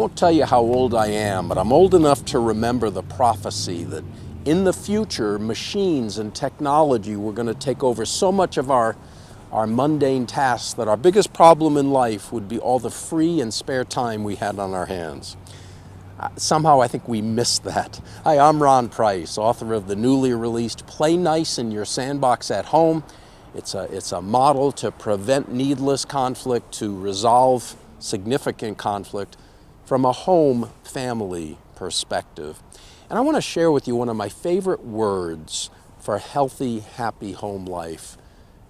won't tell you how old I am, but I'm old enough to remember the prophecy that in the future, machines and technology were going to take over so much of our mundane tasks that our biggest problem in life would be all the free and spare time we had on our hands. Somehow I think we missed that. Hi, I'm Ron Price, author of the newly released Play Nice in Your Sandbox at Home. It's a model to prevent needless conflict, to resolve significant conflict from a home family perspective. And I want to share with you one of my favorite words for a healthy, happy home life,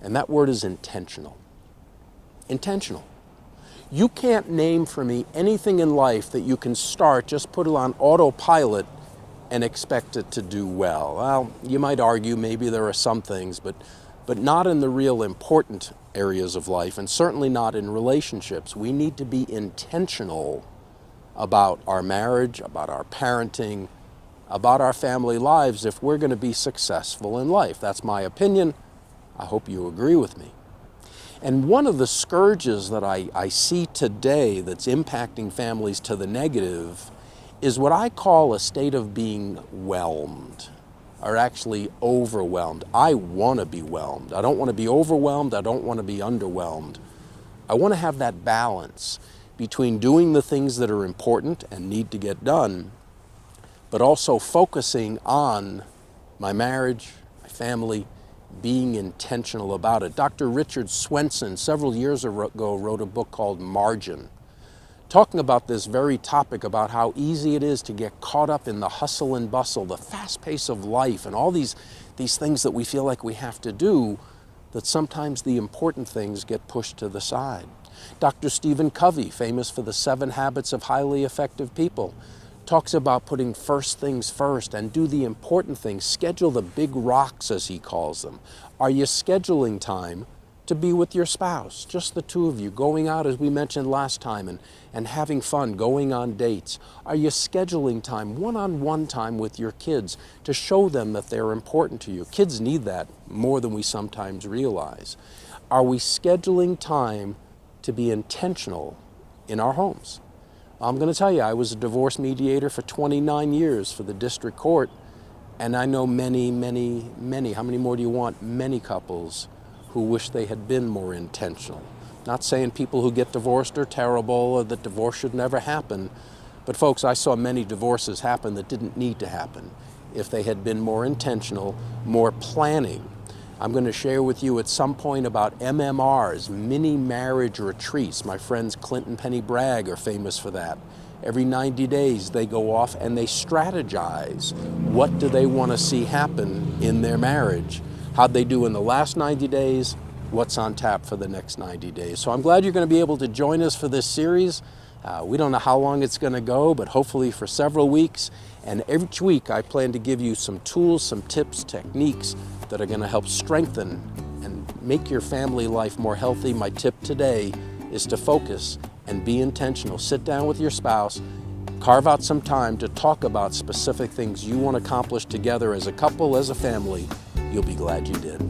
and that word is intentional. Intentional. You can't name for me anything in life that you can start, just put it on autopilot and expect it to do well. Well, you might argue maybe there are some things, but not in the real important areas of life, and certainly not in relationships. We need to be intentional about our marriage, about our parenting, about our family lives if we're going to be successful in life. That's my opinion. I hope you agree with me. And one of the scourges that I see today that's impacting families to the negative is what I call a state of being whelmed, or actually overwhelmed. I want to be whelmed. I don't want to be overwhelmed. I don't want to be underwhelmed. I want to have that balance between doing the things that are important and need to get done, but also focusing on my marriage, my family, being intentional about it. Dr. Richard Swenson, several years ago, wrote a book called Margin, talking about this very topic, about how easy it is to get caught up in the hustle and bustle, the fast pace of life, and all these things that we feel like we have to do, that sometimes the important things get pushed to the side. Dr. Stephen Covey, famous for the 7 Habits of Highly Effective People, talks about putting first things first and do the important things. Schedule the big rocks, as he calls them. Are you scheduling time to be with your spouse, just the two of you, going out, as we mentioned last time, and having fun, going on dates? Are you scheduling time, one-on-one time with your kids, to show them that they're important to you? Kids need that more than we sometimes realize. Are we scheduling time to be intentional in our homes? I'm going to tell you, I was a divorce mediator for 29 years for the district court, and I know many, how many more do you want? Many couples who wish they had been more intentional. Not saying people who get divorced are terrible or that divorce should never happen, but folks, I saw many divorces happen that didn't need to happen if they had been more intentional, more planning. I'm going to share with you at some point about MMRs, mini marriage retreats. My friends Clinton Penny Bragg are famous for that. Every 90 days they go off and they strategize. What do they want to see happen in their marriage? How'd they do in the last 90 days? What's on tap for the next 90 days? So I'm glad you're going to be able to join us for this series. We don't know how long it's going to go, but hopefully for several weeks. And each week I plan to give you some tools, some tips, techniques that are going to help strengthen and make your family life more healthy. My tip today is to focus and be intentional. Sit down with your spouse, carve out some time to talk about specific things you want to accomplish together as a couple, as a family. You'll be glad you did.